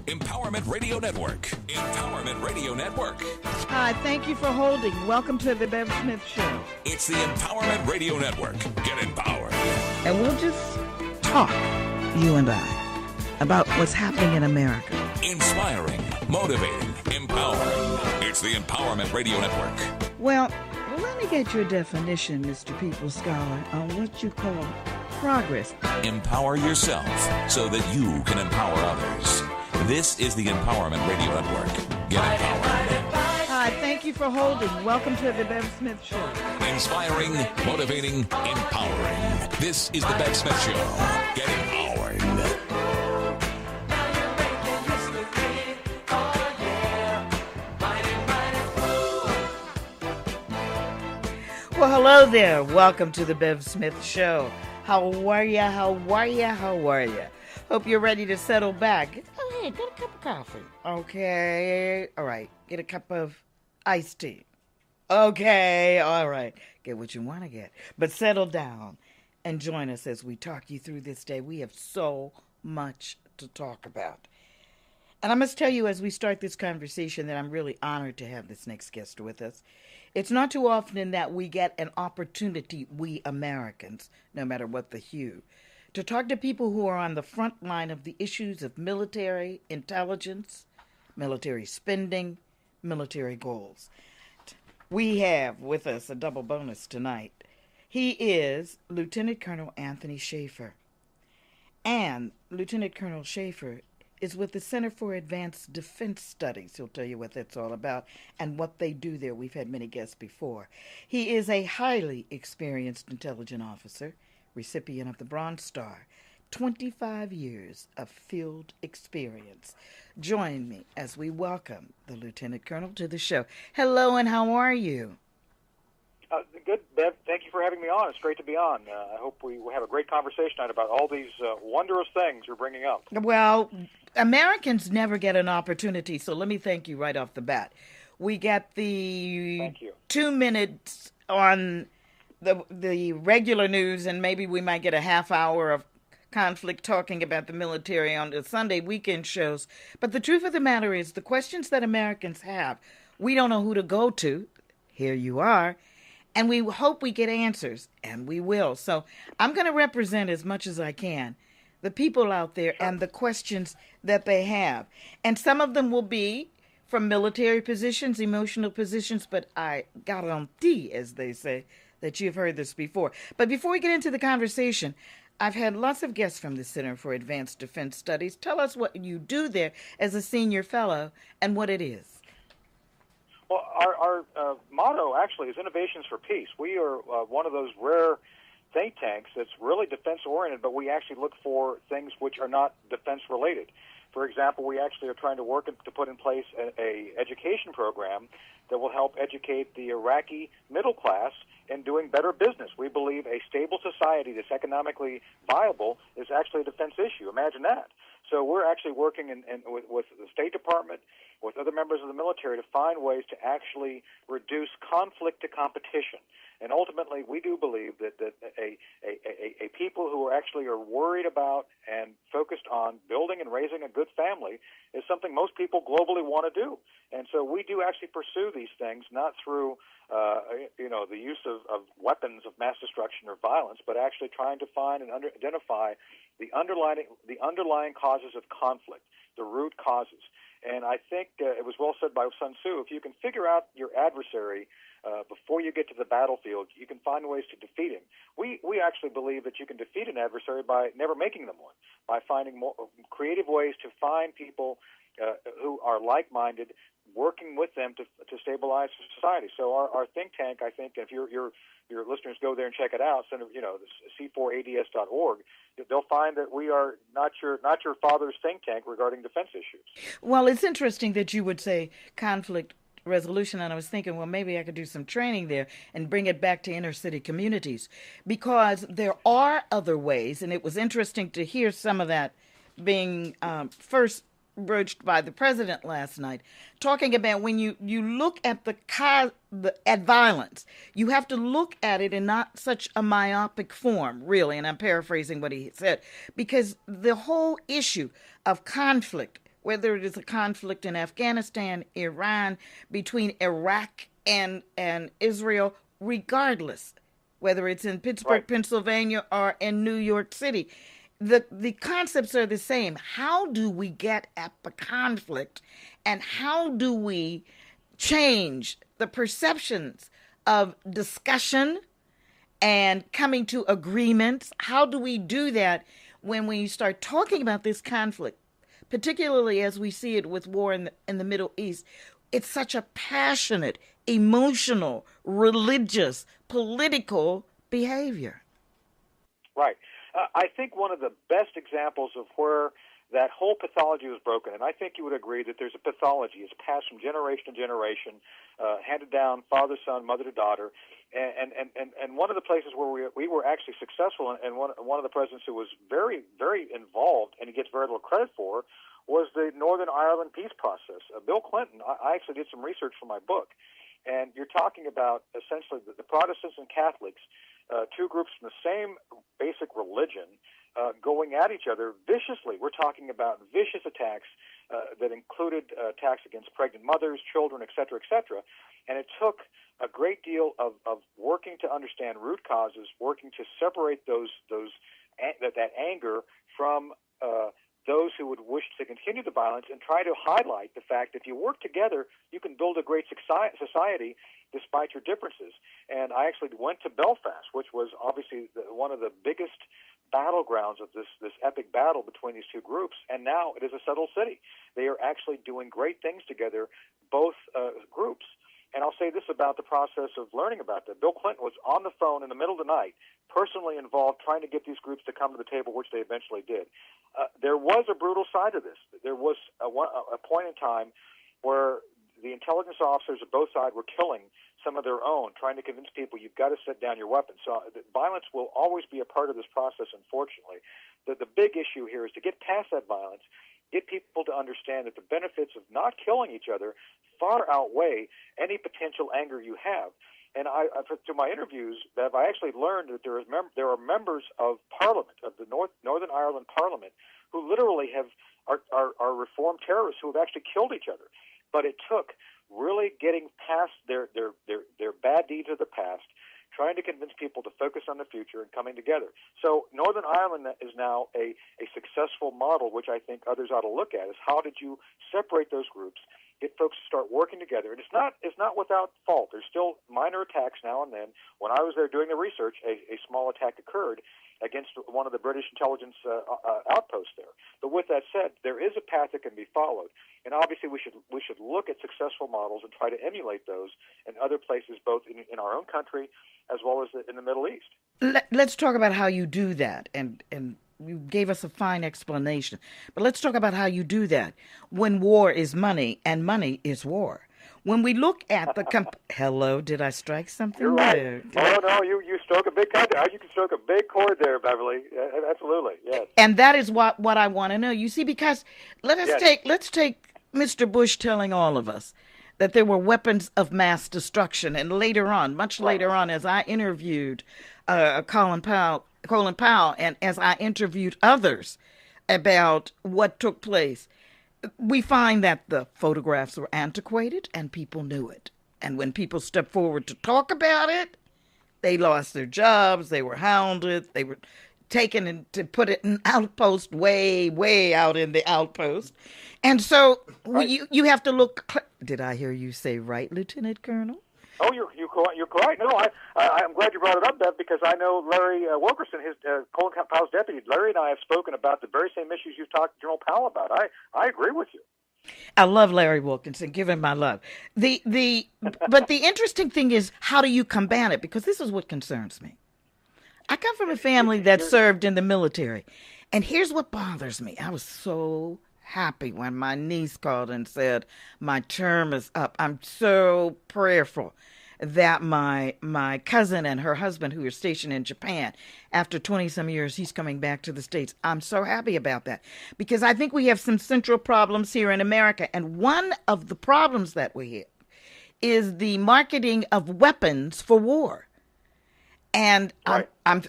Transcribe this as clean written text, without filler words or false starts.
Empowerment Radio Network. Empowerment Radio Network. Hi, thank you for holding. Welcome to the Bev Smith Show. It's the Empowerment Radio Network. Get empowered. And we'll just talk, you and I, about what's happening in America. Inspiring, motivating, empowering. It's the Empowerment Radio Network. Well, let me get your definition, Mr. People Scholar, on what you call progress. Empower yourself so that you can empower others. This is the Empowerment Radio Network. Get empowered. Hi, thank you for holding. Welcome to the Bev Smith Show. Inspiring, motivating, empowering. This is the Bev Smith Show. Get empowered. Well, hello there. Welcome to the Bev Smith Show. How are ya? How are ya? How are ya? Hope you're ready to settle back. Oh, hey, get a cup of coffee. Okay. All right. Get a cup of iced tea. Okay. All right. Get what you want to get. But settle down and join us as we talk you through this day. We have so much to talk about. And I must tell you as we start this conversation that I'm really honored to have this next guest with us. It's not too often that we get an opportunity, we Americans, no matter what the hue, to talk to people who are on the front line of the issues of military intelligence, military spending, military goals. We have with us a double bonus tonight. He is Lieutenant Colonel Anthony Shaffer. And Lieutenant Colonel Shaffer is with the Center for Advanced Defense Studies. He'll tell you what that's all about and what they do there. We've had many guests before. He is a highly experienced intelligence officer, recipient of the Bronze Star, 25 years of field experience. Join me as we welcome the Lieutenant Colonel to the show. Hello, and how are you? Good, Bev. Thank you for having me on. It's great to be on. I hope we will have a great conversation tonight about all these wondrous things you're bringing up. Well, Americans never get an opportunity, so let me thank you right off the bat. We get the 2 minutes on the regular news, and maybe we might get a half hour of conflict talking about the military on the Sunday weekend shows. But the truth of the matter is the questions that Americans have, we don't know who to go to. Here you are. And we hope we get answers, and we will. So I'm going to represent as much as I can the people out there and the questions that they have. And some of them will be from military positions, emotional positions, but I guarantee, as they say, that you've heard this before. But before we get into the conversation, I've had lots of guests from the Center for Advanced Defense Studies. Tell us what you do there as a senior fellow and what it is. Well, our motto actually is Innovations for Peace. We are one of those rare think tanks that's really defense-oriented, but we actually look for things which are not defense-related. For example, we actually are trying to work to put in place a education program that will help educate the Iraqi middle class in doing better business. We believe a stable society that's economically viable is actually a defense issue. Imagine that. So we're actually working with the State Department, with other members of the military to find ways to actually reduce conflict to competition. And ultimately, we do believe that a people who actually are worried about and focused on building and raising a good family is something most people globally want to do. And so we do actually pursue these things, not through the use of weapons of mass destruction or violence, but actually trying to find and identify the underlying causes of conflict, the root causes. And I think it was well said by Sun Tzu, if you can figure out your adversary before you get to the battlefield, you can find ways to defeat him. We actually believe that you can defeat an adversary by never making them one, by finding more creative ways to find people who are like-minded, working with them to stabilize society. So our think tank, I think, if your listeners go there and check it out, c4ads.org, they'll find that we are not your father's think tank regarding defense issues. Well, it's interesting that you would say conflict resolution, and I was thinking, well, maybe I could do some training there and bring it back to inner city communities, because there are other ways, and it was interesting to hear some of that being first broached by the president last night, talking about when you look at at violence, you have to look at it in not such a myopic form, really, and I'm paraphrasing what he said, because the whole issue of conflict, whether it is a conflict in Afghanistan, Iran, between Iraq and Israel, regardless, whether it's in Pittsburgh, Pennsylvania, or in New York City. The concepts are the same. How do we get at the conflict, and how do we change the perceptions of discussion and coming to agreements? How do we do that when we start talking about this conflict, particularly as we see it with war in the Middle East? It's such a passionate, emotional, religious, political behavior. Right. I think one of the best examples of where that whole pathology was broken, and I think you would agree that there's a pathology. It's passed from generation to generation, handed down father, son, mother to daughter. And one of the places where we were actually successful, and one of the presidents who was very, very involved, and he gets very little credit for, was the Northern Ireland peace process. Bill Clinton, I actually did some research for my book, and you're talking about essentially the Protestants and Catholics, two groups from the same basic religion, going at each other viciously. We're talking about vicious attacks that included attacks against pregnant mothers, children, et cetera, et cetera. And it took a great deal of working to understand root causes, working to separate that anger from those who would wish to continue the violence, and try to highlight the fact that if you work together, you can build a great society despite your differences. And I actually went to Belfast, which was obviously one of the biggest battlegrounds of this epic battle between these two groups, and now it is a settled city. They are actually doing great things together, both groups. And I'll say this about the process of learning about that. Bill Clinton was on the phone in the middle of the night, personally involved, trying to get these groups to come to the table, which they eventually did. There was a brutal side to this. There was a point in time where the intelligence officers of both sides were killing some of their own, trying to convince people you've got to set down your weapons. So violence will always be a part of this process, unfortunately. The big issue here is to get past that violence, get people to understand that the benefits of not killing each other far outweigh any potential anger you have. And through my interviews, I actually learned that there are members of Parliament, of the Northern Ireland Parliament, who literally are reformed terrorists who have actually killed each other. But it took really getting past their bad deeds of the past, trying to convince people to focus on the future and coming together. So Northern Ireland is now a successful model, which I think others ought to look at, is how did you separate those groups, get folks to start working together. And it's not without fault. There's still minor attacks now and then. When I was there doing the research, a small attack occurred against one of the British intelligence outposts there. But with that said, there is a path that can be followed. And obviously we should look at successful models and try to emulate those in other places, both in our own country as well as in the Middle East. Let's talk about how you do that. And you gave us a fine explanation. But let's talk about how you do that when war is money and money is war. When we look at the hello, did I strike something? You're right. Oh no, you struck a big chord. You can stroke a big chord there, Beverly. Absolutely, yes. And that is what I want to know. You see, because let's take Mr. Bush telling all of us that there were weapons of mass destruction, and later on, much later on, as I interviewed Colin Powell, and as I interviewed others about what took place, we find that the photographs were antiquated and people knew it. And when people stepped forward to talk about it, they lost their jobs, they were hounded, they were taken and to put it in outpost way, way out in the outpost. And so you have to look. Did I hear you say right, Lieutenant Colonel? Oh, you're correct. No, I'm glad you brought it up, Bev, because I know Larry Wilkerson, his Colin Powell's deputy. Larry and I have spoken about the very same issues you've talked to General Powell about. I agree with you. I love Larry Wilkinson. Give him my love. But the interesting thing is, how do you combat it? Because this is what concerns me. I come from a family that served in the military, and here's what bothers me. I was so happy when my niece called and said, my term is up. I'm so prayerful that my cousin and her husband, who are stationed in Japan, after 20-some years, he's coming back to the States. I'm so happy about that because I think we have some central problems here in America. And one of the problems that we have is the marketing of weapons for war. And I'm